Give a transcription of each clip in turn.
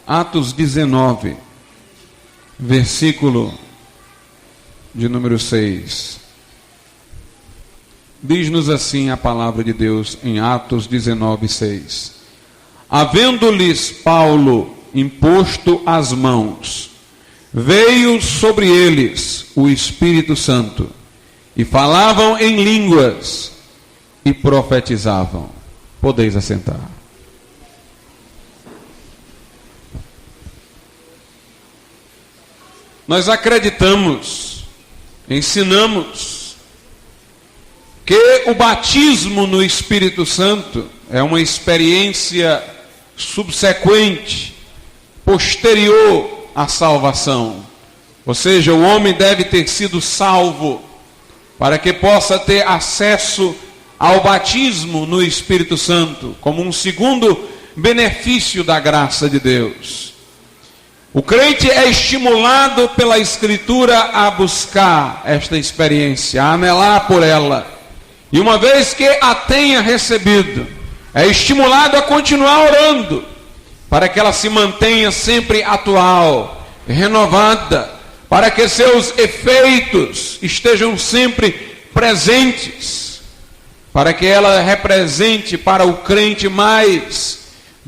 Atos 19, versículo de número 6. Diz-nos assim a palavra de Deus em Atos 19, 6. Havendo-lhes Paulo imposto as mãos, veio sobre eles o Espírito Santo, e falavam em línguas, e profetizavam. Podeis assentar. Nós acreditamos, ensinamos, que o batismo no Espírito Santo é uma experiência subsequente, posterior à salvação. Ou seja, o homem deve ter sido salvo para que possa ter acesso ao batismo no Espírito Santo, como um segundo benefício da graça de Deus. O crente é estimulado pela Escritura a buscar esta experiência, a anelar por ela. E uma vez que a tenha recebido, é estimulado a continuar orando, para que ela se mantenha sempre atual, renovada, para que seus efeitos estejam sempre presentes, para que ela represente para o crente mais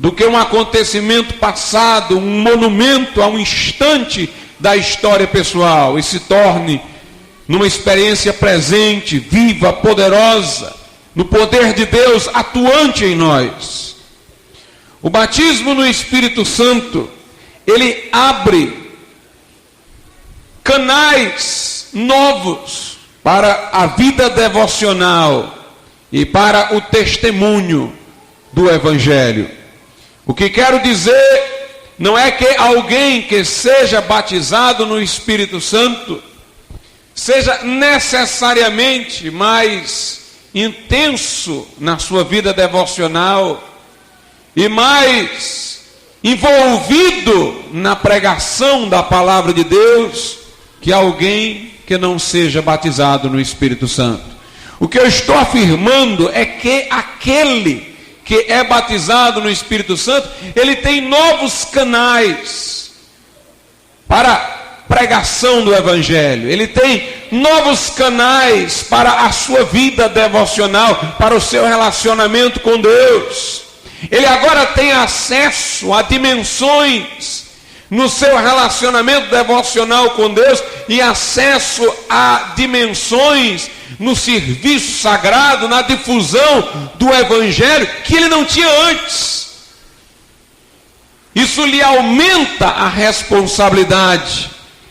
do que um acontecimento passado, um monumento a um instante da história pessoal, e se torne numa experiência presente, viva, poderosa, no poder de Deus atuante em nós. O batismo no Espírito Santo, ele abre canais novos para a vida devocional e para o testemunho do Evangelho. O que quero dizer não é que alguém que seja batizado no Espírito Santo seja necessariamente mais intenso na sua vida devocional e mais envolvido na pregação da palavra de Deus que alguém que não seja batizado no Espírito Santo. O que eu estou afirmando é que aquele que é batizado no Espírito Santo, ele tem novos canais para pregação do Evangelho, ele tem novos canais para a sua vida devocional, para o seu relacionamento com Deus. Ele agora tem acesso a dimensões no seu relacionamento devocional com Deus e acesso a dimensões no serviço sagrado, na difusão do Evangelho que ele não tinha antes. Isso lhe aumenta a responsabilidade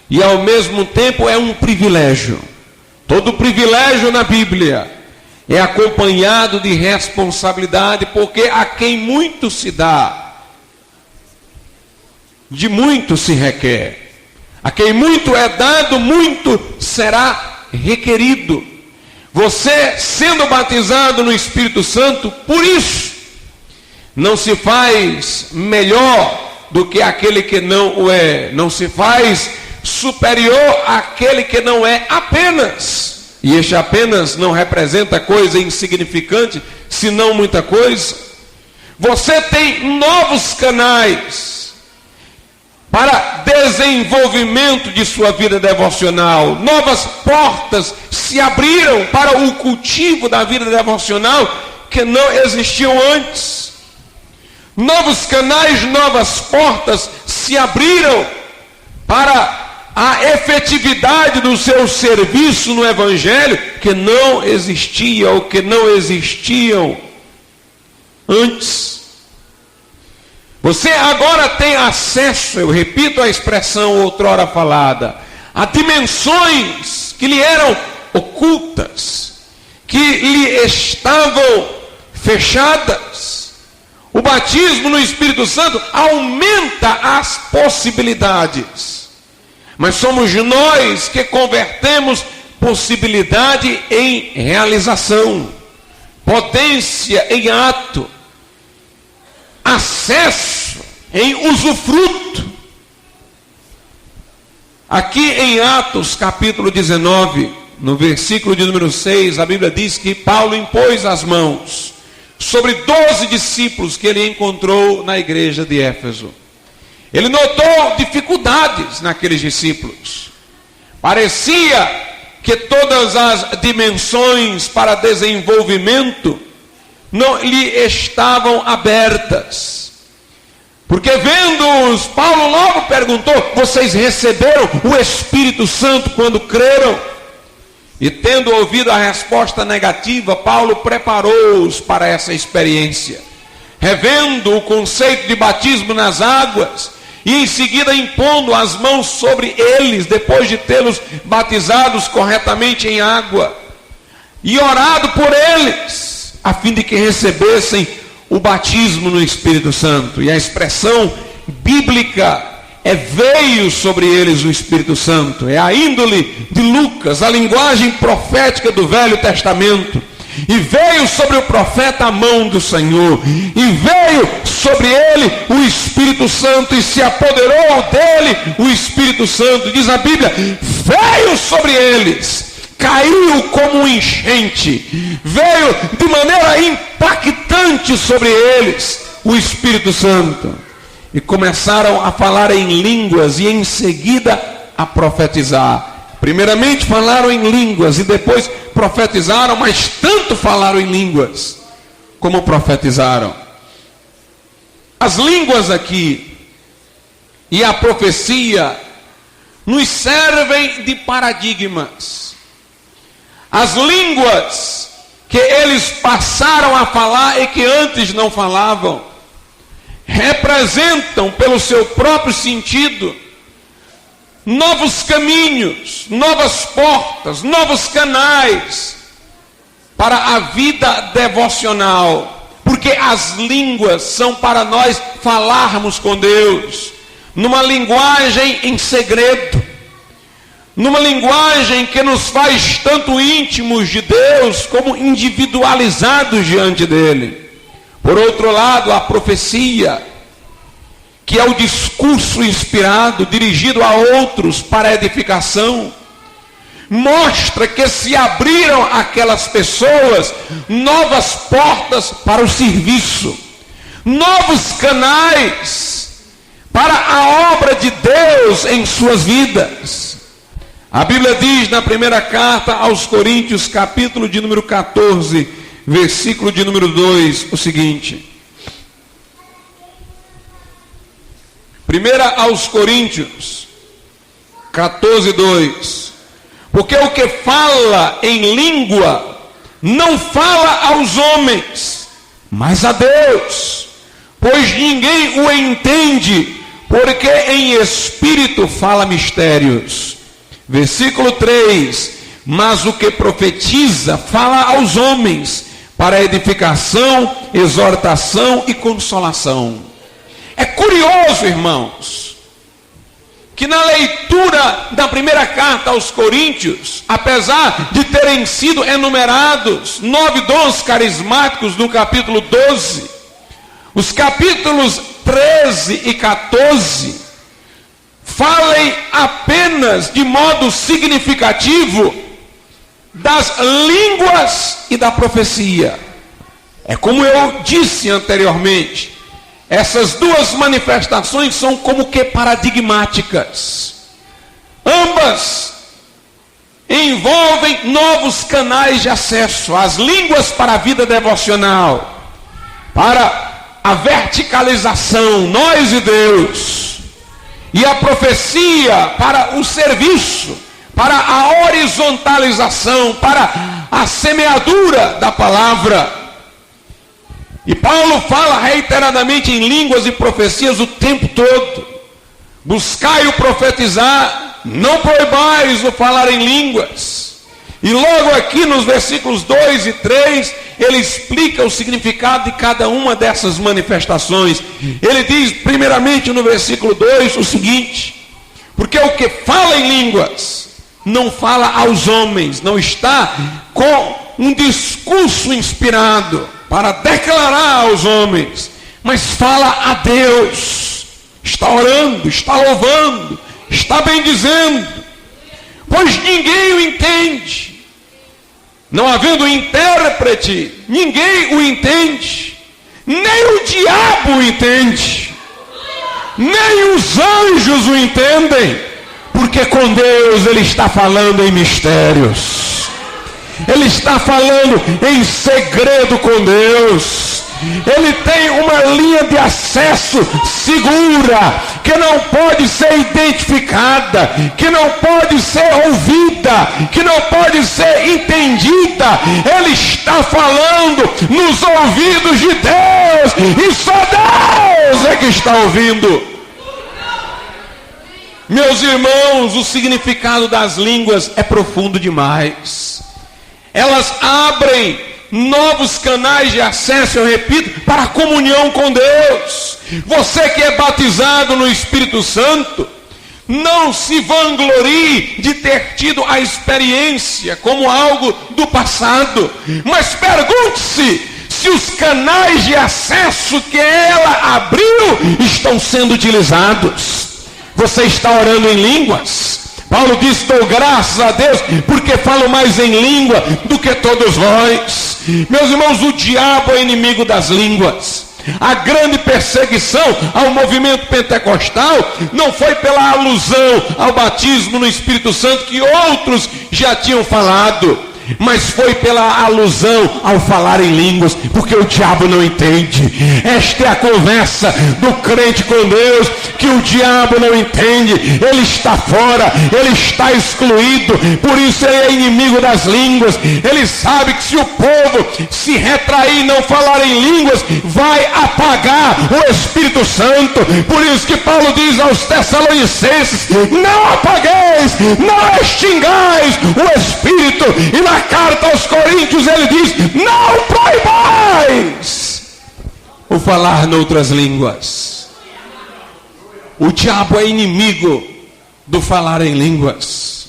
e ao mesmo tempo é um privilégio. Todo privilégio na Bíblia é acompanhado de responsabilidade, porque a quem muito se dá, de muito se requer. A quem muito é dado, muito será requerido. Você, sendo batizado no Espírito Santo, por isso, não se faz melhor do que aquele que não o é. Não se faz superior àquele que não é apenas. E este apenas não representa coisa insignificante, senão muita coisa. Você tem novos canais para desenvolvimento de sua vida devocional. Novas portas se abriram para o cultivo da vida devocional que não existiam antes. Novos canais, novas portas se abriram para a efetividade do seu serviço no Evangelho que não existia ou que não existiam antes. Você agora tem acesso, eu repito a expressão outrora falada, a dimensões que lhe eram ocultas, que lhe estavam fechadas. O batismo no Espírito Santo aumenta as possibilidades. Mas somos nós que convertemos possibilidade em realização, potência em ato, acesso em usufruto. Aqui em Atos capítulo 19, no versículo de número 6, a Bíblia diz que Paulo impôs as mãos sobre 12 discípulos que ele encontrou na igreja de Éfeso. Ele notou dificuldades naqueles discípulos. Parecia que todas as dimensões para desenvolvimento não lhe estavam abertas. Porque vendo-os, Paulo logo perguntou: vocês receberam o Espírito Santo quando creram? E tendo ouvido a resposta negativa, Paulo preparou-os para essa experiência, revendo o conceito de batismo nas águas, e em seguida impondo as mãos sobre eles, depois de tê-los batizados corretamente em água, e orado por eles, a fim de que recebessem o batismo no Espírito Santo. E a expressão bíblica é: veio sobre eles o Espírito Santo. É a índole de Lucas, a linguagem profética do Velho Testamento. E veio sobre o profeta a mão do Senhor, e veio sobre ele o Espírito Santo, e se apoderou dele o Espírito Santo. Diz a Bíblia: veio sobre eles, caiu como um enchente, veio de maneira impactante sobre eles o Espírito Santo, e começaram a falar em línguas, e em seguida a profetizar. Primeiramente falaram em línguas e depois profetizaram, mas tanto falaram em línguas como profetizaram. As línguas aqui e a profecia nos servem de paradigmas. As línguas que eles passaram a falar e que antes não falavam, representam pelo seu próprio sentido novos caminhos, novas portas, novos canais para a vida devocional, porque as línguas são para nós falarmos com Deus, numa linguagem em segredo, numa linguagem que nos faz tanto íntimos de Deus, como individualizados diante dele. Por outro lado, a profecia, que é o discurso inspirado, dirigido a outros para edificação, mostra que se abriram àquelas pessoas novas portas para o serviço, novos canais para a obra de Deus em suas vidas. A Bíblia diz na primeira carta aos Coríntios, capítulo de número 14, versículo de número 2, o seguinte: 1 aos Coríntios 14, 2: porque o que fala em língua não fala aos homens, mas a Deus, pois ninguém o entende, porque em espírito fala mistérios. Versículo 3: mas o que profetiza fala aos homens, para edificação, exortação e consolação. É curioso, irmãos, que na leitura da primeira carta aos Coríntios, apesar de terem sido enumerados 9 dons carismáticos no capítulo 12, os capítulos 13 e 14 falem apenas de modo significativo das línguas e da profecia. É como eu disse anteriormente, essas duas manifestações são como que paradigmáticas. Ambas envolvem novos canais de acesso. As línguas para a vida devocional, para a verticalização, nós e Deus. E a profecia para o serviço, para a horizontalização, para a semeadura da palavra. E Paulo fala reiteradamente em línguas e profecias o tempo todo. Buscai o profetizar, não proibais o falar em línguas. E logo aqui nos versículos 2 e 3, ele explica o significado de cada uma dessas manifestações. Ele diz primeiramente no versículo 2 o seguinte: porque o que fala em línguas não fala aos homens, não está com um discurso inspirado para declarar aos homens, mas fala a Deus, está orando, está louvando, está bendizendo, pois ninguém o entende. Não havendo intérprete, ninguém o entende, nem o diabo o entende, nem os anjos o entendem, porque com Deus ele está falando em mistérios, ele está falando em segredo com Deus. Ele tem uma linha de acesso segura, que não pode ser identificada, que não pode ser ouvida, que não pode ser entendida. Ele está falando nos ouvidos de Deus, e só Deus é que está ouvindo. Meus irmãos, o significado das línguas é profundo demais. Elas abrem novos canais de acesso, eu repito, para a comunhão com Deus. Você que é batizado no Espírito Santo, não se vanglorie de ter tido a experiência como algo do passado, mas pergunte-se se os canais de acesso que ela abriu estão sendo utilizados. Você está orando em línguas? Paulo diz: dou graças a Deus, porque falo mais em língua do que todos vós. Meus irmãos, o diabo é inimigo das línguas. A grande perseguição ao movimento pentecostal não foi pela alusão ao batismo no Espírito Santo, que outros já tinham falado, mas foi pela alusão ao falar em línguas, porque o diabo não entende. Esta é a conversa do crente com Deus, que o diabo não entende. Ele está fora, ele está excluído, por isso ele é inimigo das línguas. Ele sabe que se o povo se retrair e não falar em línguas, vai apagar o Espírito Santo. Por isso que Paulo diz aos Tessalonicenses: não apagueis, não extingais o Espírito. E na carta aos Coríntios ele diz: não proibais o falar noutras línguas. O diabo é inimigo do falar em línguas.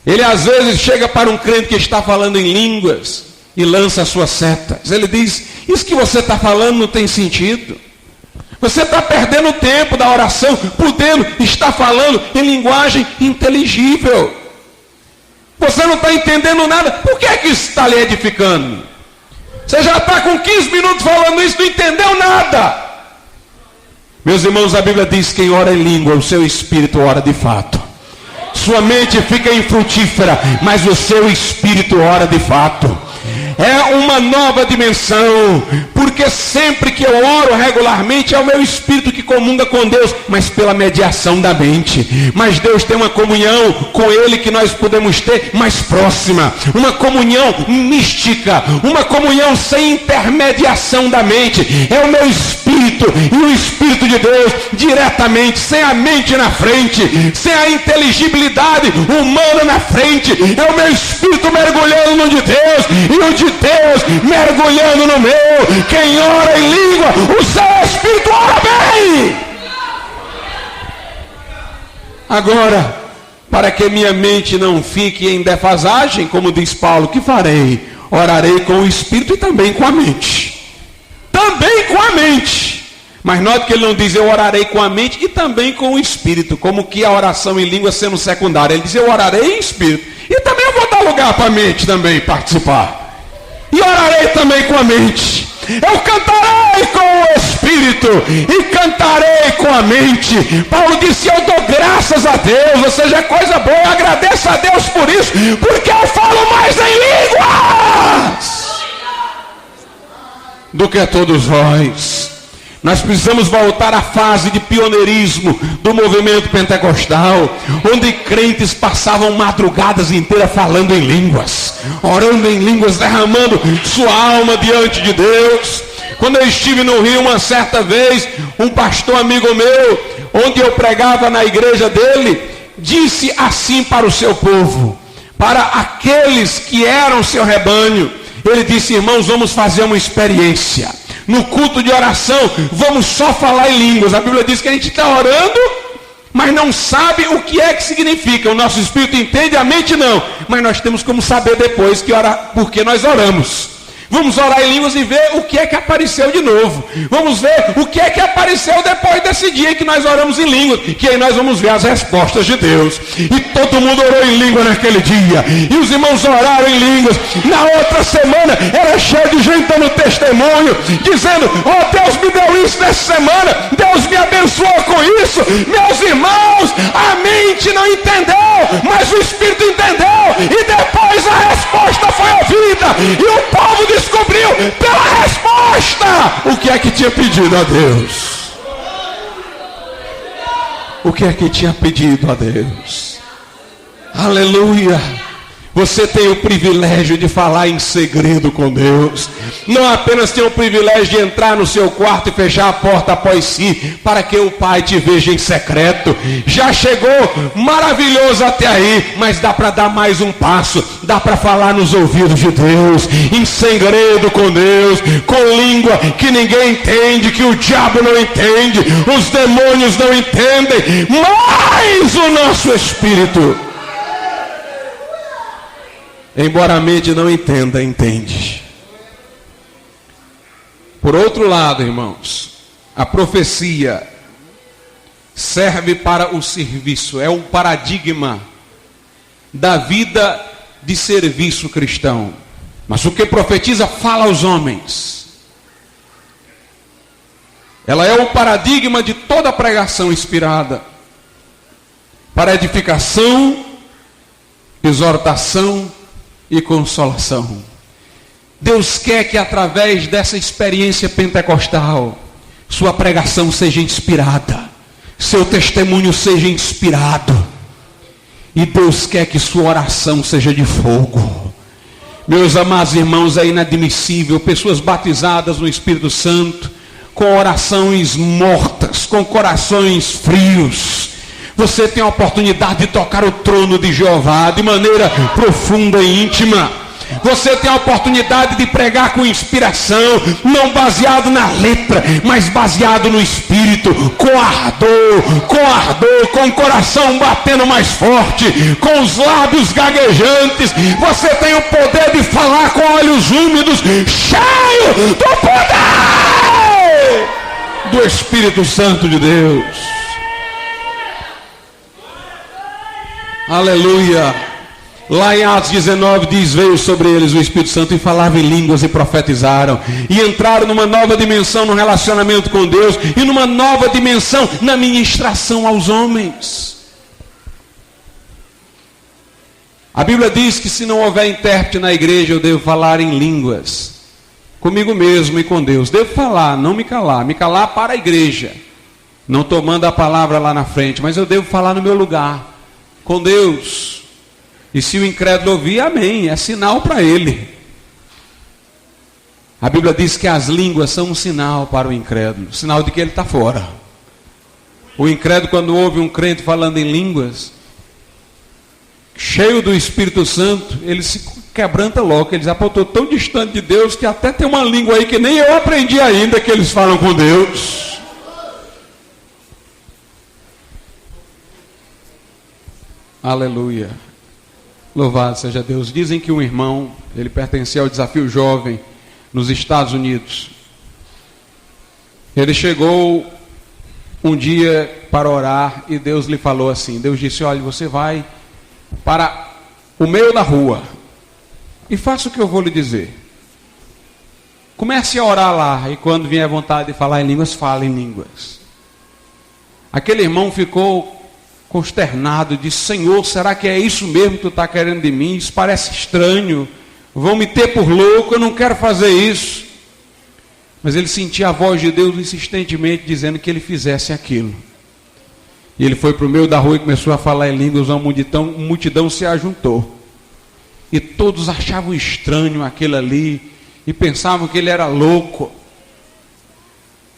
Ele às vezes chega para um crente que está falando em línguas e lança as suas setas. Ele diz: isso que você está falando não tem sentido. Você está perdendo o tempo da oração, podendo estar falando em linguagem inteligível. Você não está entendendo nada. Por que é que isso está lhe edificando? Você já está com 15 minutos falando isso, não entendeu nada. Meus irmãos, a Bíblia diz: quem ora em língua, o seu espírito ora de fato. Sua mente fica infrutífera, mas o seu espírito ora de fato. É uma nova dimensão, porque sempre que eu oro regularmente é o meu espírito que comunga com Deus, mas pela mediação da mente. Mas Deus tem uma comunhão com Ele que nós podemos ter mais próxima, uma comunhão mística, uma comunhão sem intermediação da mente. É o meu espírito e o Espírito de Deus diretamente, sem a mente na frente, sem a inteligibilidade humana na frente. É o meu espírito mergulhando no de Deus e o de Deus mergulhando no meu. Quem ora em língua, o seu espírito ora bem. Agora, para que minha mente não fique em defasagem, como diz Paulo, que farei? Orarei com o espírito e também com a mente. Também com a mente. Mas note que ele não diz: eu orarei com a mente e também com o espírito, como que a oração em língua sendo secundária. Ele diz: eu orarei em espírito e também eu vou dar lugar para a mente também participar. E orarei também com a mente. Eu cantarei com o espírito e cantarei com a mente. Paulo disse: eu dou graças a Deus, ou seja, é coisa boa, eu agradeço a Deus por isso, porque eu falo mais em línguas do que todos vós. Nós precisamos voltar à fase de pioneirismo do movimento pentecostal, onde crentes passavam madrugadas inteiras falando em línguas, orando em línguas, derramando sua alma diante de Deus. Quando eu estive no Rio uma certa vez, um pastor amigo meu, onde eu pregava na igreja dele, disse assim para o seu povo, para aqueles que eram seu rebanho. Ele disse: irmãos, vamos fazer uma experiência. No culto de oração, vamos só falar em línguas. A Bíblia diz que a gente está orando, mas não sabe o que é que significa. O nosso espírito entende, a mente não. Mas nós temos como saber depois que porque nós oramos. Vamos orar em línguas e ver o que é que apareceu de novo. Vamos ver o que é que apareceu depois desse dia que nós oramos em línguas. Que aí nós vamos ver as respostas de Deus. E todo mundo orou em língua naquele dia. E os irmãos oraram em línguas. Na outra semana era cheio de gente dando testemunho, dizendo: oh, Deus me deu isso nessa semana, Deus me Meus irmãos, a mente não entendeu, mas o Espírito entendeu, e depois a resposta foi ouvida, e o povo descobriu pela resposta o que é que tinha pedido a Deus. O que é que tinha pedido a Deus? Aleluia! Você tem o privilégio de falar em segredo com Deus. Não apenas tem o privilégio de entrar no seu quarto e fechar a porta após si, para que o Pai te veja em secreto. Já chegou maravilhoso até aí, mas dá para dar mais um passo. Dá para falar nos ouvidos de Deus, em segredo com Deus, com língua que ninguém entende, que o diabo não entende, os demônios não entendem, mas o nosso espírito, embora a mente não entenda, entende. Por outro lado, irmãos, a profecia serve para o serviço, é um paradigma da vida de serviço cristão. Mas o que profetiza fala aos homens. Ela é o paradigma de toda pregação inspirada para edificação, exortação e consolação. Deus quer que através dessa experiência pentecostal sua pregação seja inspirada, seu testemunho seja inspirado, e Deus quer que sua oração seja de fogo. Meus amados irmãos, é inadmissível pessoas batizadas no Espírito Santo com orações mortas, com corações frios. Você tem a oportunidade de tocar o trono de Jeová de maneira profunda e íntima. Você tem a oportunidade de pregar com inspiração, não baseado na letra, mas baseado no Espírito, com ardor, com o coração batendo mais forte, com os lábios gaguejantes. Você tem o poder de falar com olhos úmidos, cheio do poder do Espírito Santo de Deus. Aleluia. Lá em Atos 19 diz: veio sobre eles o Espírito Santo e falava em línguas e profetizaram, e entraram numa nova dimensão no relacionamento com Deus, e numa nova dimensão na ministração aos homens. A Bíblia diz que se não houver intérprete na igreja, eu devo falar em línguas, comigo mesmo e com Deus. Devo falar, não me calar para a igreja, não tomando a palavra lá na frente, mas eu devo falar no meu lugar, com Deus. E se o incrédulo ouvir, amém, é sinal para ele. A Bíblia diz que as línguas são um sinal para o incrédulo, sinal de que ele está fora. O incrédulo, quando ouve um crente falando em línguas, cheio do Espírito Santo, ele se quebranta logo. Ele diz: eu estou tão distante de Deus que até tem uma língua aí que nem eu aprendi ainda, que eles falam com Deus. Aleluia. Louvado seja Deus. Dizem que um irmão, ele pertencia ao Desafio Jovem nos Estados Unidos. Ele chegou um dia para orar e Deus lhe falou assim. Deus disse: olha, você vai para o meio da rua e faça o que eu vou lhe dizer. Comece a orar lá, e quando vier a vontade de falar em línguas, fale em línguas. Aquele irmão ficou consternado, disse: Senhor, será que é isso mesmo que tu está querendo de mim? Isso parece estranho, vão me ter por louco, eu não quero fazer isso. Mas ele sentia a voz de Deus insistentemente dizendo que ele fizesse aquilo. E ele foi para o meio da rua e começou a falar em línguas. Uma multidão se ajuntou, e todos achavam estranho aquilo ali, e pensavam que ele era louco.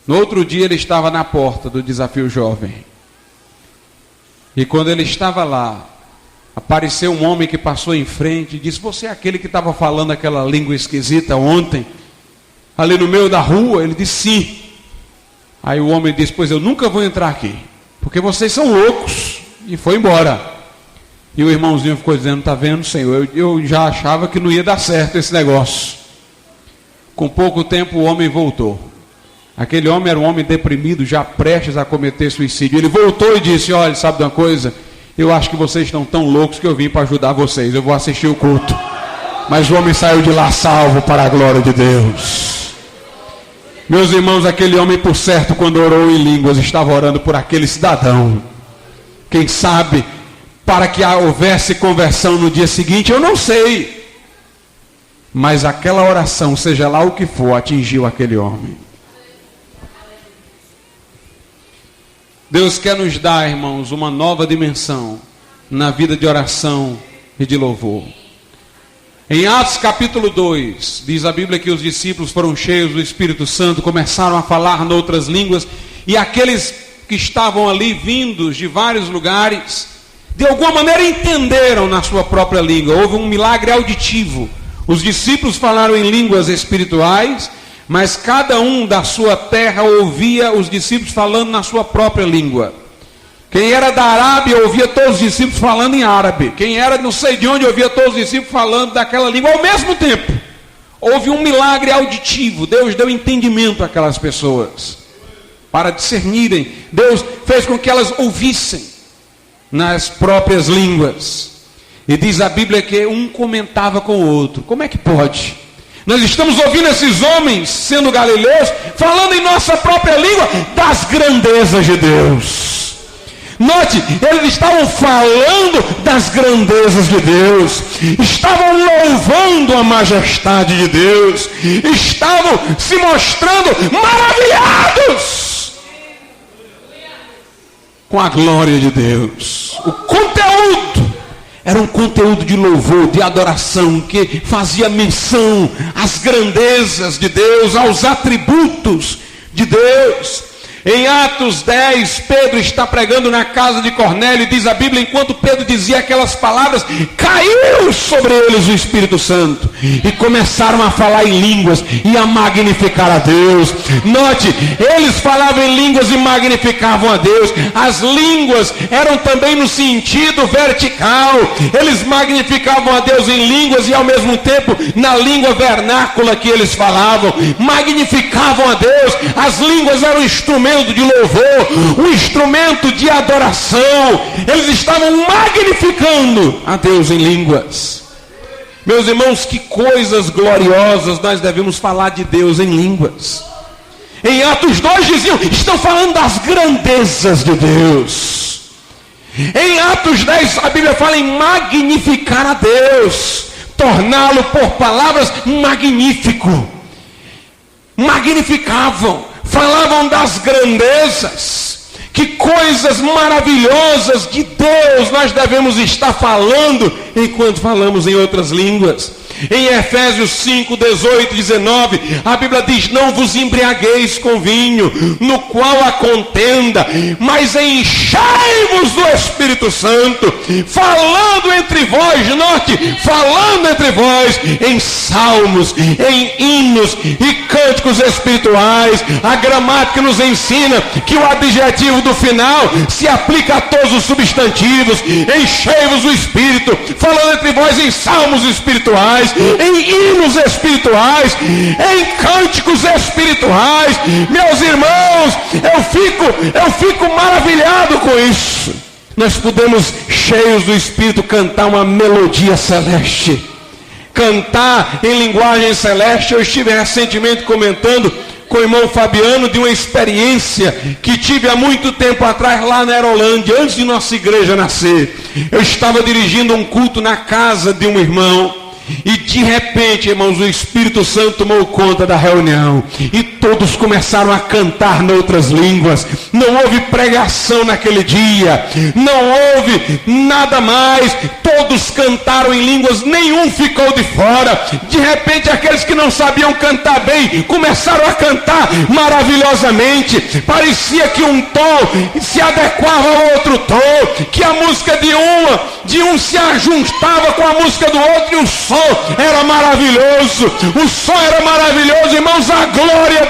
No outro dia ele estava na porta do Desafio Jovem. E quando ele estava lá, apareceu um homem que passou em frente e disse: você é aquele que estava falando aquela língua esquisita ontem, ali no meio da rua? Ele disse: sim. Aí o homem disse: pois eu nunca vou entrar aqui, porque vocês são loucos. E foi embora. E o irmãozinho ficou dizendo: está vendo, Senhor, eu já achava que não ia dar certo esse negócio. Com pouco tempo o homem voltou. Aquele homem era um homem deprimido, já prestes a cometer suicídio. Ele voltou e disse: olha, sabe de uma coisa? Eu acho que vocês estão tão loucos que eu vim para ajudar vocês. Eu vou assistir o culto. Mas o homem saiu de lá salvo para a glória de Deus. Meus irmãos, aquele homem, por certo, quando orou em línguas, estava orando por aquele cidadão. Quem sabe, para que houvesse conversão no dia seguinte, eu não sei. Mas aquela oração, seja lá o que for, atingiu aquele homem. Deus quer nos dar, irmãos, uma nova dimensão na vida de oração e de louvor. Em Atos capítulo 2, diz a Bíblia que os discípulos foram cheios do Espírito Santo, começaram a falar noutras línguas, e aqueles que estavam ali vindos de vários lugares, de alguma maneira entenderam na sua própria língua. Houve um milagre auditivo. Os discípulos falaram em línguas espirituais, mas cada um da sua terra ouvia os discípulos falando na sua própria língua. Quem era da Arábia ouvia todos os discípulos falando em árabe. Quem era não sei de onde ouvia todos os discípulos falando daquela língua ao mesmo tempo. Houve um milagre auditivo. Deus deu entendimento àquelas pessoas para discernirem. Deus fez com que elas ouvissem nas próprias línguas. E diz a Bíblia que um comentava com o outro. Como é que pode? Nós estamos ouvindo esses homens, sendo galileus, falando em nossa própria língua das grandezas de Deus. Note, eles estavam falando das grandezas de Deus, estavam louvando a majestade de Deus, estavam se mostrando maravilhados com a glória de Deus. O conteúdo era um conteúdo de louvor, de adoração, que fazia menção às grandezas de Deus, aos atributos de Deus. Em Atos 10, Pedro está pregando na casa de Cornélio, e diz a Bíblia, enquanto Pedro dizia aquelas palavras, caiu sobre eles o Espírito Santo, e começaram a falar em línguas, e a magnificar a Deus. Note, eles falavam em línguas e magnificavam a Deus. As línguas eram também no sentido vertical, eles magnificavam a Deus em línguas, e ao mesmo tempo, na língua vernácula que eles falavam, magnificavam a Deus. As línguas eram instrumentos de louvor, um instrumento de adoração. Eles estavam magnificando a Deus em línguas. Meus irmãos, que coisas gloriosas nós devemos falar de Deus em línguas. Em Atos 2 diziam, estão falando das grandezas de Deus. Em Atos 10 a Bíblia fala em magnificar a Deus, torná-lo por palavras magnífico. Magnificavam, falavam das grandezas, que coisas maravilhosas de Deus nós devemos estar falando enquanto falamos em outras línguas. Em Efésios 5, 18 e 19, a Bíblia diz, não vos embriagueis com vinho, no qual há contenda, mas enchei-vos do Espírito Santo, falando entre vós, note, falando entre vós, em salmos, em hinos e cânticos espirituais. A gramática nos ensina que o adjetivo do final se aplica a todos os substantivos. Enchei-vos do Espírito, falando entre vós em salmos espirituais, em hinos espirituais, em cânticos espirituais. Meus irmãos, eu fico maravilhado com isso. Nós podemos, cheios do Espírito, cantar uma melodia celeste, cantar em linguagem celeste. Eu estive recentemente comentando com o irmão Fabiano de uma experiência que tive há muito tempo atrás lá na Aerolândia, antes de nossa igreja nascer. Eu estava dirigindo um culto na casa de um irmão, e de repente, irmãos, o Espírito Santo tomou conta da reunião, e todos começaram a cantar noutras línguas. Não houve pregação naquele dia, não houve nada mais, todos cantaram em línguas, nenhum ficou de fora. De repente, aqueles que não sabiam cantar bem, começaram a cantar maravilhosamente. Parecia que um tom se adequava ao outro tom, que a música de um se ajuntava com a música do outro, e o som era maravilhoso, o som era maravilhoso, irmãos. A glória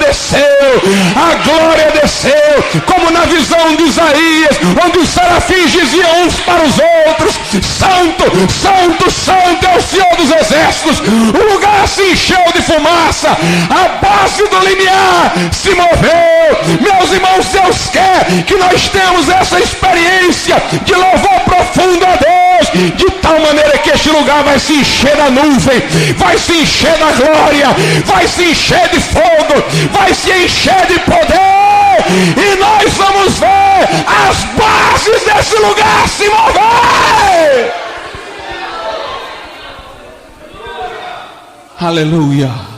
desceu, como na visão de Isaías, onde os serafins diziam uns para os outros, santo, santo, santo é o Senhor dos exércitos. O lugar se encheu de fumaça, a base do limiar se moveu. Meus irmãos, Deus quer que nós tenhamos essa experiência de louvor profundo a Deus, de tal maneira que este lugar vai se encher da nuvem, vai se encher da glória, vai se encher de fogo, vai se encher de poder, e nós vamos ver as bases desse lugar se mover. Aleluia.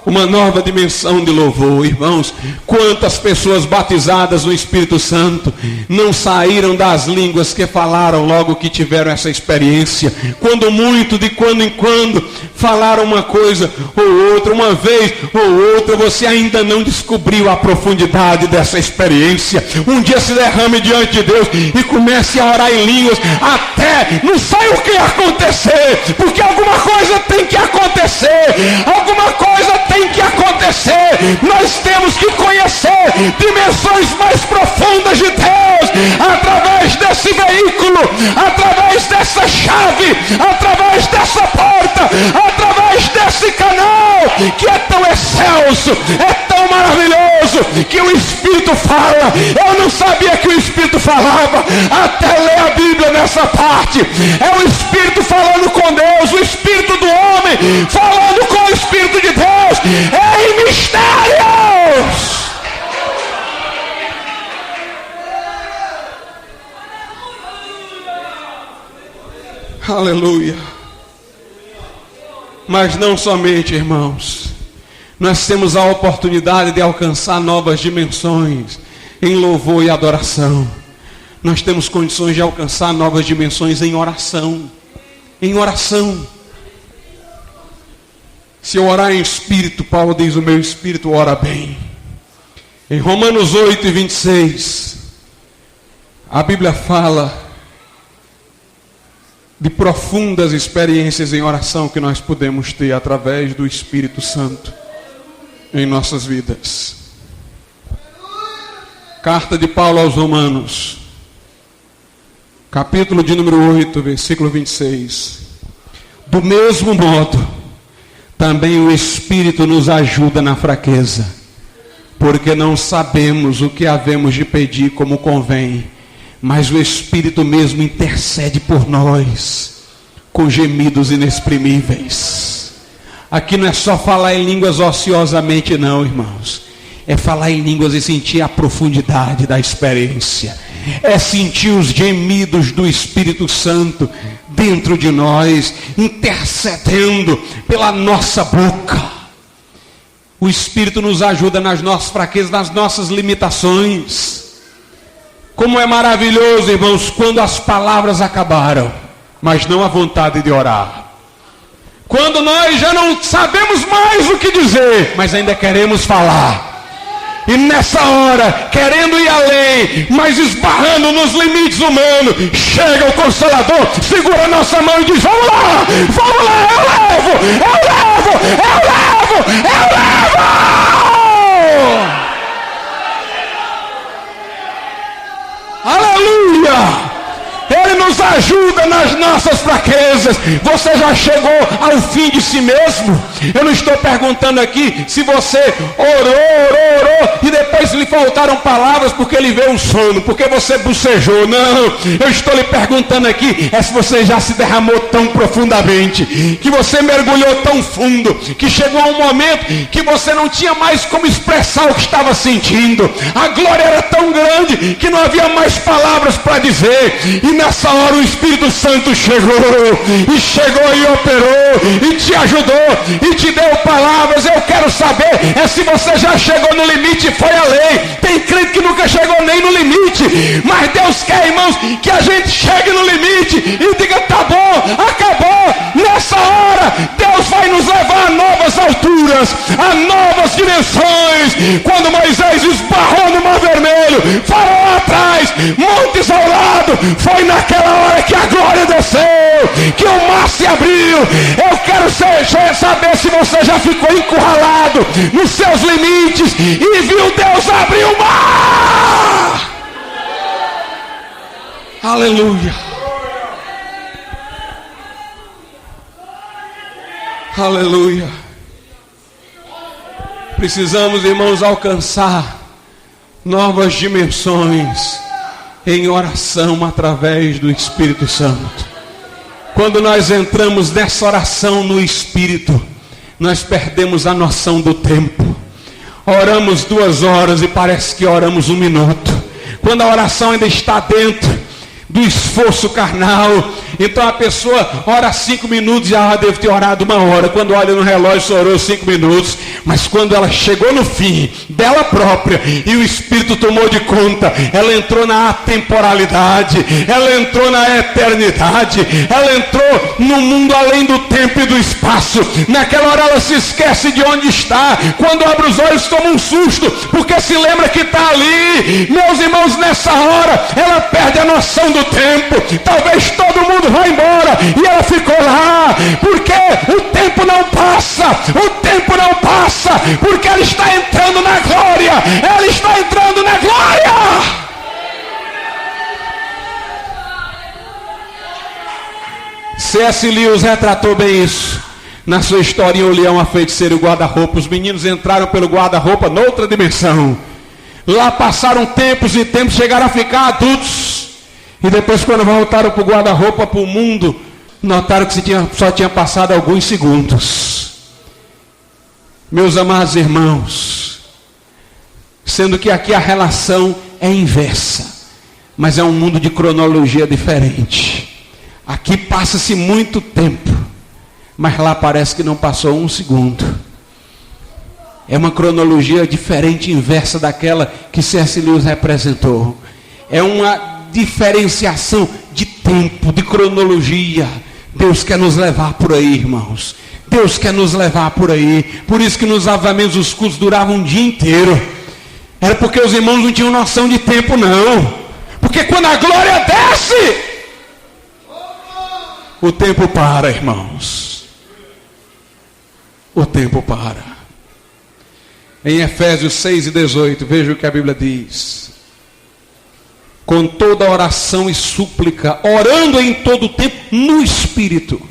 Uma nova dimensão de louvor, irmãos. Quantas pessoas batizadas no Espírito Santo não saíram das línguas que falaram logo que tiveram essa experiência? Quando muito, de quando em quando, falaram uma coisa ou outra, uma vez ou outra, você ainda não descobriu a profundidade dessa experiência. Um dia se derrame diante de Deus e comece a orar em línguas, até não sei o que acontecer, porque alguma coisa tem que acontecer, alguma coisa tem que acontecer. Nós temos que conhecer dimensões mais profundas de Deus através desse veículo, através dessa chave, através dessa porta, através desse canal que é tão excelso, é tão maravilhoso, que o Espírito fala. Eu não sabia que o Espírito falava até ler a Bíblia nessa parte. É o Espírito falando com Deus, o Espírito do homem falando com o Espírito de Deus, em mistérios. Aleluia. Mas não somente, irmãos, nós temos a oportunidade de alcançar novas dimensões em louvor e adoração. Nós temos condições de alcançar novas dimensões em oração. Em oração. Se eu orar em espírito, Paulo diz, o meu espírito ora bem. Em Romanos 8:26, a Bíblia fala de profundas experiências em oração que nós podemos ter através do Espírito Santo em nossas vidas. Carta de Paulo aos Romanos, capítulo de número 8, versículo 26. Do mesmo modo, também o Espírito nos ajuda na fraqueza, porque não sabemos o que havemos de pedir como convém, mas o Espírito mesmo intercede por nós, com gemidos inexprimíveis. Aqui não é só falar em línguas ociosamente não, irmãos. É falar em línguas e sentir a profundidade da experiência. É sentir os gemidos do Espírito Santo dentro de nós, intercedendo pela nossa boca. O Espírito nos ajuda nas nossas fraquezas, nas nossas limitações. Como é maravilhoso, irmãos, quando as palavras acabaram, mas não a vontade de orar. Quando nós já não sabemos mais o que dizer, mas ainda queremos falar. E nessa hora, querendo ir além, mas esbarrando nos limites humanos, chega o Consolador, segura a nossa mão e diz, vamos lá, eu levo! Aleluia! Ele nos ajuda nas nossas fraquezas. Você já chegou ao fim de si mesmo? Eu não estou perguntando aqui se você orou e depois lhe faltaram palavras porque lhe veio um sono, porque você bocejou. Não, eu estou lhe perguntando aqui é se você já se derramou tão profundamente, que você mergulhou tão fundo, que chegou um momento que você não tinha mais como expressar o que estava sentindo. A glória era tão grande que não havia mais palavras para dizer. E nessa hora o Espírito Santo chegou e operou, e te ajudou, e te deu palavras. Eu quero saber se você já chegou no limite e foi além. Tem crente que nunca chegou nem no limite, mas Deus quer, irmãos, que a gente chegue no limite e diga, tá bom, acabou. Nessa hora, Deus vai nos levar a novas alturas, a novas dimensões. Quando Moisés esbarrou no Mar Vermelho, Faraó atrás, montes ao lado, foi naquela hora que a glória desceu, que o mar se abriu. Eu quero saber se você já ficou encurralado nos seus limites e viu Deus abrir o mar. Aleluia. Aleluia. Precisamos, irmãos, alcançar novas dimensões em oração através do Espírito Santo. Quando nós entramos nessa oração no Espírito, nós perdemos a noção do tempo. Oramos 2 horas e parece que oramos 1 minuto. Quando a oração ainda está dentro do esforço carnal, então a pessoa ora 5 minutos e deve ter orado 1 hora. Quando olha no relógio, só orou 5 minutos. Mas quando ela chegou no fim dela própria e o Espírito tomou de conta, ela entrou na atemporalidade, ela entrou na eternidade, ela entrou no mundo além do tempo e do espaço. Naquela hora ela se esquece de onde está. Quando abre os olhos, toma um susto, porque se lembra que está ali. Meus irmãos, nessa hora ela perde a noção do tempo. Talvez todo mundo vá embora e ela ficou lá, porque o tempo não passa, o tempo não passa, porque ela está entrando na glória, ela está entrando na glória. C.S. Lewis retratou bem isso na sua historinha O Leão, a Feiticeira e o Guarda-Roupa. Os meninos entraram pelo guarda-roupa noutra dimensão. Lá passaram tempos e tempos, chegaram a ficar adultos. E depois, quando voltaram para o guarda-roupa, para o mundo, notaram que só tinha passado alguns segundos. Meus amados irmãos, sendo que aqui a relação é inversa, mas é um mundo de cronologia diferente. Aqui passa-se muito tempo, mas lá parece que não passou 1 segundo. É uma cronologia diferente, inversa daquela que C.S. Lewis representou. É uma diferenciação de tempo, de cronologia. Deus quer nos levar por aí, irmãos. Deus quer nos levar por aí. Por isso que nos avivamentos os cultos duravam um dia inteiro. Era porque os irmãos não tinham noção de tempo, não. Porque quando a glória desce, o tempo para, irmãos. O tempo para. Em Efésios 6:18, veja o que a Bíblia diz. Com toda oração e súplica, orando em todo o tempo no Espírito,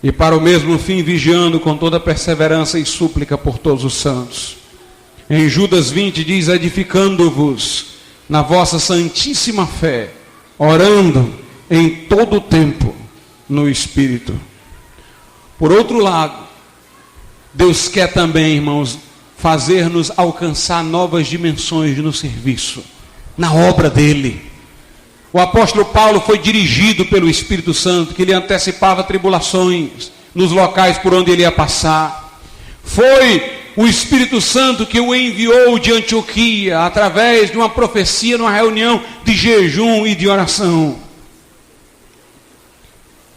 e para o mesmo fim vigiando com toda perseverança e súplica por todos os santos. Em Judas 20 diz, edificando-vos na vossa santíssima fé, orando em todo o tempo no Espírito. Por outro lado, Deus quer também, irmãos, fazer-nos alcançar novas dimensões no serviço, na obra dele. O apóstolo Paulo foi dirigido pelo Espírito Santo, que lhe antecipava tribulações nos locais por onde ele ia passar. Foi o Espírito Santo que o enviou de Antioquia, através de uma profecia, numa reunião de jejum e de oração.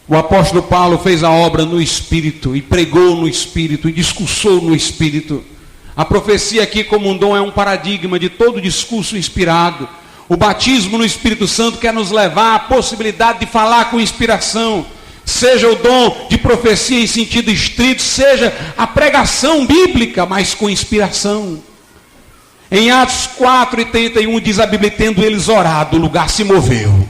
O apóstolo Paulo fez a obra no Espírito, e pregou no Espírito, e discursou no Espírito. A profecia aqui como um dom é um paradigma de todo discurso inspirado. O batismo no Espírito Santo quer nos levar à possibilidade de falar com inspiração. Seja o dom de profecia em sentido estrito, seja a pregação bíblica, mas com inspiração. Em Atos 4:31 diz a Bíblia, tendo eles orado, o lugar se moveu.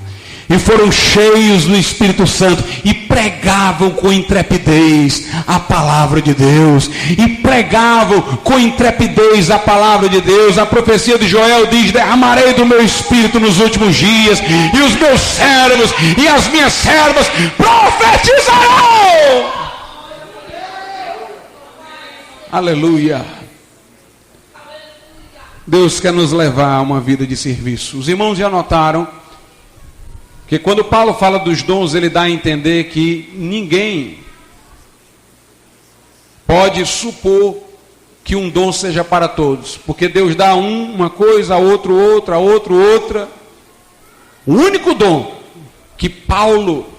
E foram cheios do Espírito Santo e pregavam com intrepidez a palavra de Deus. E pregavam com intrepidez a palavra de Deus. A profecia de Joel diz, derramarei do meu Espírito nos últimos dias, e os meus servos e as minhas servas profetizarão. Aleluia. Deus quer nos levar a uma vida de serviço. Os irmãos já notaram que quando Paulo fala dos dons, ele dá a entender que ninguém pode supor que um dom seja para todos, porque Deus dá uma coisa, a outro outra, a outro outra. O único dom que Paulo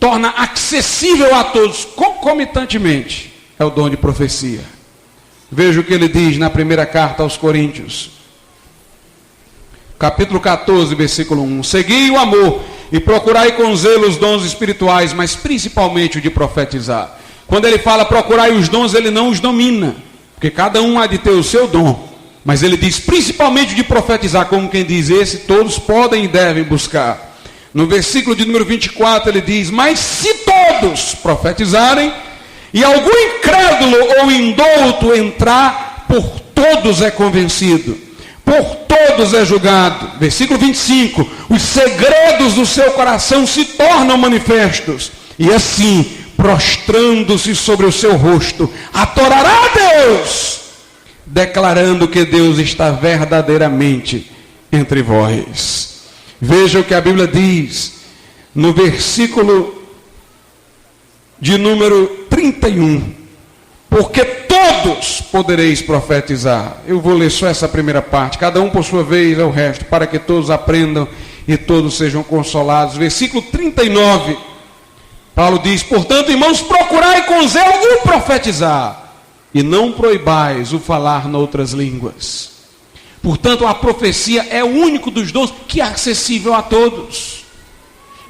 torna acessível a todos concomitantemente é o dom de profecia. Veja o que ele diz na primeira carta aos Coríntios, capítulo 14, versículo 1. Segui o amor e procurai com zelo os dons espirituais, mas principalmente o de profetizar. Quando ele fala procurai os dons, ele não os domina, porque cada um há de ter o seu dom. Mas ele diz principalmente o de profetizar, como quem diz, esse todos podem e devem buscar. No versículo de número 24 ele diz, mas se todos profetizarem, e algum incrédulo ou indouto entrar, por todos é convencido. por todos é julgado. Versículo 25, os segredos do seu coração se tornam manifestos, e assim, prostrando-se sobre o seu rosto, adorará a Deus, declarando que Deus está verdadeiramente entre vós. Veja o que a Bíblia diz, no versículo de número 31, porque todos podereis profetizar. Eu vou ler só essa primeira parte, cada um por sua vez é o resto, para que todos aprendam e todos sejam consolados. Versículo 39, Paulo diz: portanto, irmãos, procurai com zelo o profetizar, e não proibais o falar noutras línguas. Portanto, a profecia é o único dos dons que é acessível a todos,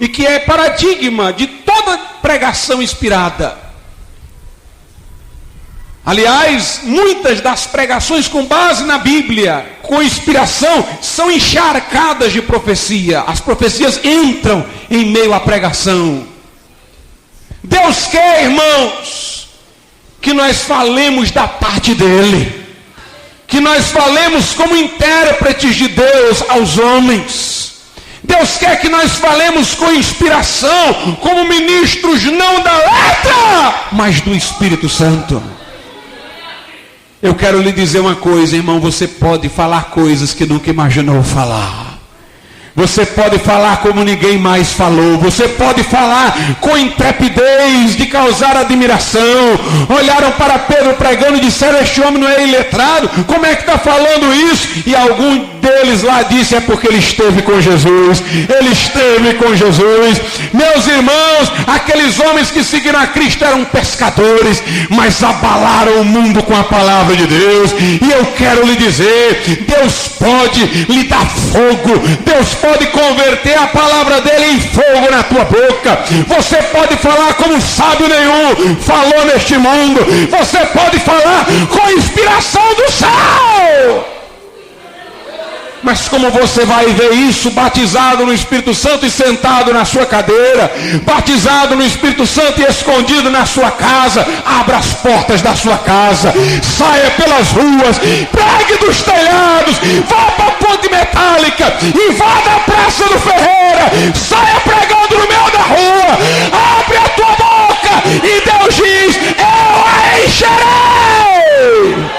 e que é paradigma de toda pregação inspirada. Aliás, muitas das pregações com base na Bíblia, com inspiração, são encharcadas de profecia. As profecias entram em meio à pregação. Deus quer, irmãos, que nós falemos da parte dele, que nós falemos como intérpretes de Deus aos homens. Deus quer que nós falemos com inspiração, como ministros não da letra, mas do Espírito Santo. Eu quero lhe dizer uma coisa, irmão, você pode falar coisas que nunca imaginou falar. Você pode falar como ninguém mais falou. Você pode falar com intrepidez de causar admiração. Olharam para Pedro pregando e disseram: este homem não é iletrado? Como é que está falando isso? E algum deles lá disse: é porque ele esteve com Jesus. Ele esteve com Jesus. Meus irmãos, aqueles homens que seguiram a Cristo eram pescadores, mas abalaram o mundo com a palavra de Deus. E eu quero lhe dizer, Deus pode lhe dar fogo. Deus pode converter a palavra dele em fogo na tua boca. Você pode falar como sábio nenhum falou neste mundo. Você pode falar com inspiração do céu. Mas como você vai ver isso batizado no Espírito Santo e sentado na sua cadeira, batizado no Espírito Santo e escondido na sua casa? Abra as portas da sua casa, saia pelas ruas, pregue dos telhados, vá para a ponte metálica, invada a praça do Ferreira, saia pregando no meio da rua, abre a tua boca e Deus diz: eu a encherei.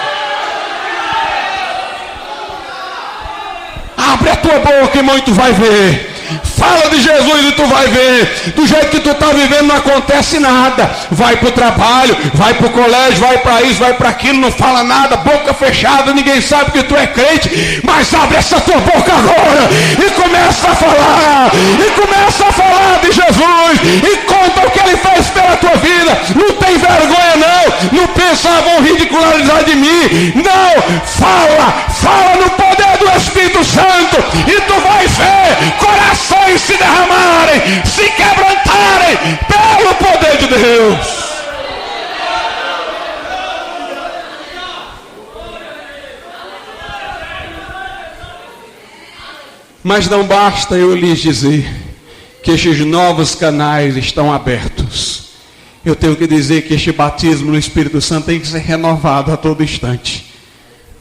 Abre a tua boca, irmão, e tu vai ver. Fala de Jesus e tu vai ver. Do jeito que tu está vivendo não acontece nada. Vai para o trabalho, vai para o colégio, vai para isso, vai para aquilo, não fala nada, boca fechada, ninguém sabe que tu é crente. Mas abre essa tua boca agora e começa a falar. E começa a falar de Jesus. E conta o que ele fez pela tua vida. Não tem vergonha não. Não pensa: vão ridicularizar de mim. Não, fala no poder do Espírito Santo. E tu vai ver corações se derramarem, se quebrantarem pelo poder de Deus. Mas não basta eu lhes dizer que estes novos canais estão abertos. Eu tenho que dizer que este batismo no Espírito Santo tem que ser renovado a todo instante.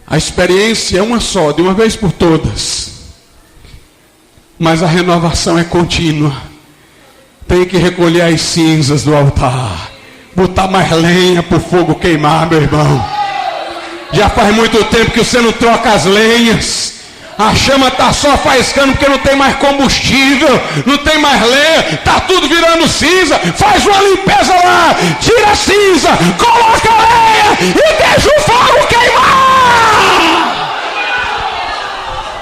A experiência é uma só, de uma vez por todas. Mas a renovação é contínua. Tem que recolher as cinzas do altar, botar mais lenha para o fogo queimar, meu irmão. Já faz muito tempo que você não troca as lenhas. A chama está só faiscando porque não tem mais combustível, não tem mais lenha, está tudo virando cinza. Faz uma limpeza lá, tira a cinza, coloca a lenha e deixa o fogo queimar.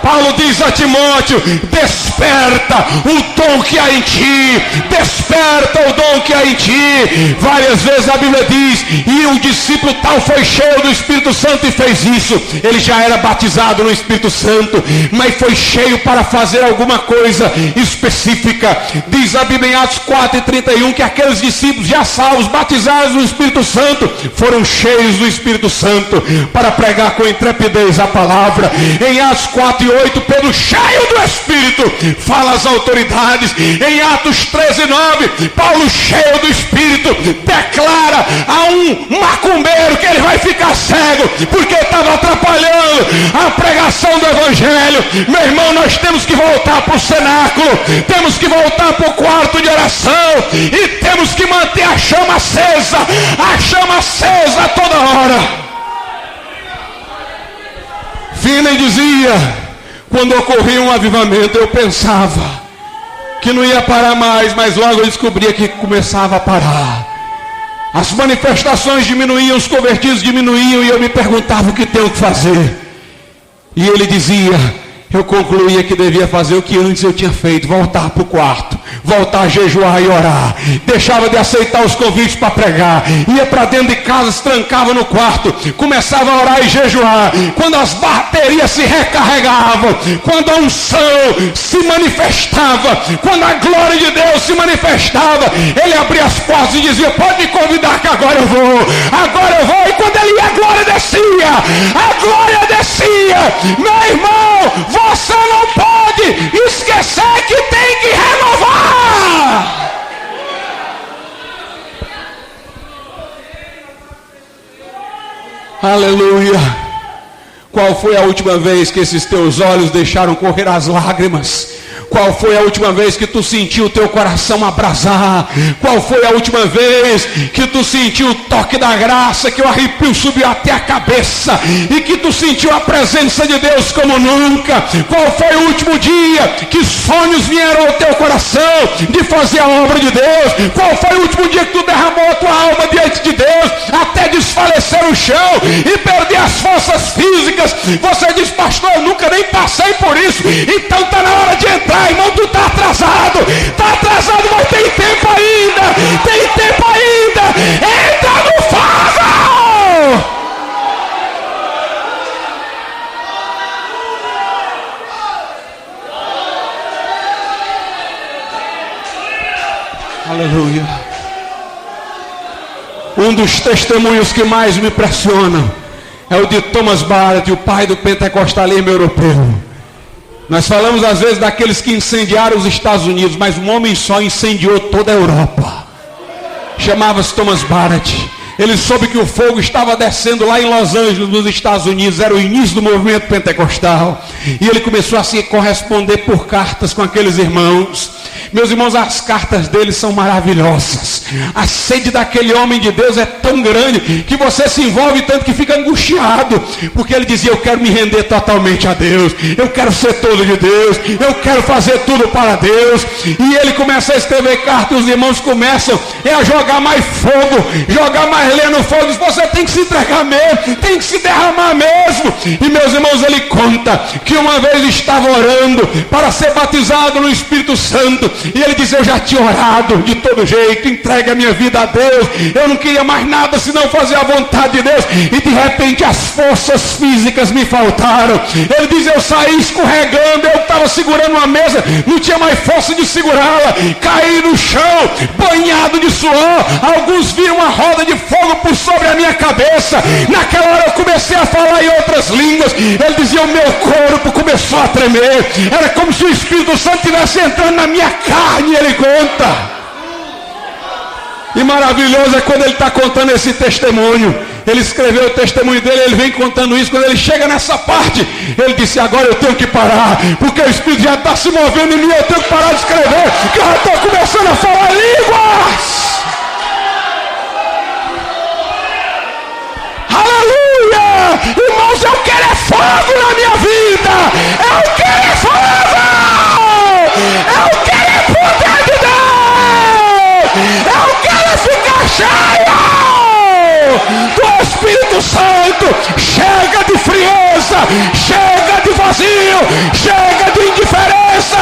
Paulo diz a Timóteo: desperta o dom que há em ti, desperta o dom que há em ti. Várias vezes a Bíblia diz: e o discípulo tal foi cheio do Espírito Santo e fez isso. Ele já era batizado no Espírito Santo, mas foi cheio para fazer alguma coisa específica. Diz a Bíblia em Atos 4:31 que aqueles discípulos já salvos, batizados no Espírito Santo, foram cheios do Espírito Santo para pregar com intrepidez a palavra. Em Atos 4:8 8, Pedro, cheio do Espírito, fala às autoridades. Em Atos 13:9, Paulo, cheio do Espírito, declara a um macumbeiro que ele vai ficar cego, porque estava atrapalhando a pregação do Evangelho. Meu irmão, nós temos que voltar para o cenáculo, temos que voltar para o quarto de oração, e temos que manter a chama acesa toda hora. Finney dizia, quando ocorria um avivamento, eu pensava que não ia parar mais, mas logo eu descobria que começava a parar. As manifestações diminuíam, os convertidos diminuíam, e eu me perguntava o que tenho que fazer. E ele dizia, eu concluía que devia fazer o que antes eu tinha feito, voltar para o quarto, voltar a jejuar e orar. Deixava de aceitar os convites para pregar, ia para dentro de casa, se trancava no quarto, começava a orar e jejuar. Quando as baterias se recarregavam, quando a unção se manifestava, quando a glória de Deus se manifestava, ele abria as portas e dizia, pode me convidar que agora eu vou. E quando ele ia, a glória descia. Meu irmão, você não pode esquecer que tem que renovar. Aleluia. Qual foi a última vez que esses teus olhos deixaram correr as lágrimas? Qual foi a última vez que tu sentiu o teu coração abrasar? Qual foi a última vez que tu sentiu o toque da graça, que o arrepio subiu até a cabeça, e que tu sentiu a presença de Deus como nunca? Qual foi o último dia que sonhos vieram ao teu coração de fazer a obra de Deus? Qual foi o último dia que tu derramou a tua alma diante de Deus até desfalecer o chão e perder as forças físicas? Você diz, pastor, eu nunca nem passei por isso. Então está na hora de entrar. Irmão, tu está atrasado, mas tem tempo ainda, entra no fogo! Aleluia. Um dos testemunhos que mais me impressionam é o de Thomas Barrett, o pai do pentecostalismo europeu. Nós falamos às vezes daqueles que incendiaram os Estados Unidos, mas um homem só incendiou toda a Europa. Chamava-se Thomas Barrett. Ele soube que o fogo estava descendo lá em Los Angeles, nos Estados Unidos. Era o início do movimento pentecostal. E ele começou a se corresponder por cartas com aqueles irmãos. Meus irmãos, as cartas dele são maravilhosas. A sede daquele homem de Deus é tão grande que você se envolve tanto que fica angustiado. Porque ele dizia, eu quero me render totalmente a Deus. Eu quero ser todo de Deus. Eu quero fazer tudo para Deus. E ele começa a escrever cartas e os irmãos começam a jogar mais fogo, jogar mais lenha no fogo. Você tem que se entregar mesmo, tem que se derramar mesmo. E meus irmãos, ele conta que uma vez estava orando para ser batizado no Espírito Santo. E ele diz, eu já tinha orado de todo jeito, entregue a minha vida a Deus, eu não queria mais nada senão fazer a vontade de Deus, e de repente as forças físicas me faltaram. Ele diz, eu saí escorregando, eu estava segurando uma mesa, não tinha mais força de segurá-la, caí no chão, banhado de suor, alguns viram uma roda de fogo por sobre a minha cabeça. Naquela hora eu comecei a falar em outras línguas. Ele dizia, o meu corpo começou a tremer, era como se o Espírito Santo estivesse entrando na minha carne. Ele conta. E maravilhoso é quando ele está contando esse testemunho. Ele escreveu o testemunho dele, ele vem contando isso. Quando ele chega nessa parte, ele disse, agora eu tenho que parar, porque o Espírito já está se movendo em mim, eu tenho que parar de escrever, que eu já estou começando a falar línguas. Aleluia! Irmãos, eu quero é fogo na minha vida, eu quero é fogo, eu quero é poder de Deus, eu quero ficar cheio do Espírito Santo. Chega de frieza, chega de vazio, chega de indiferença,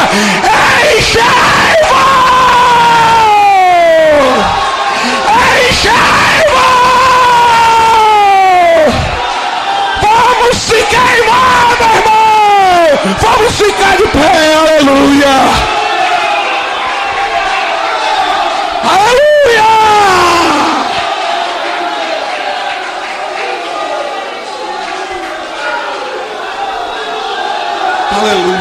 enche-o, enche-o. Vamos se queimar, meu irmão, vamos ficar de pé, aleluia, aleluia. Aleluia.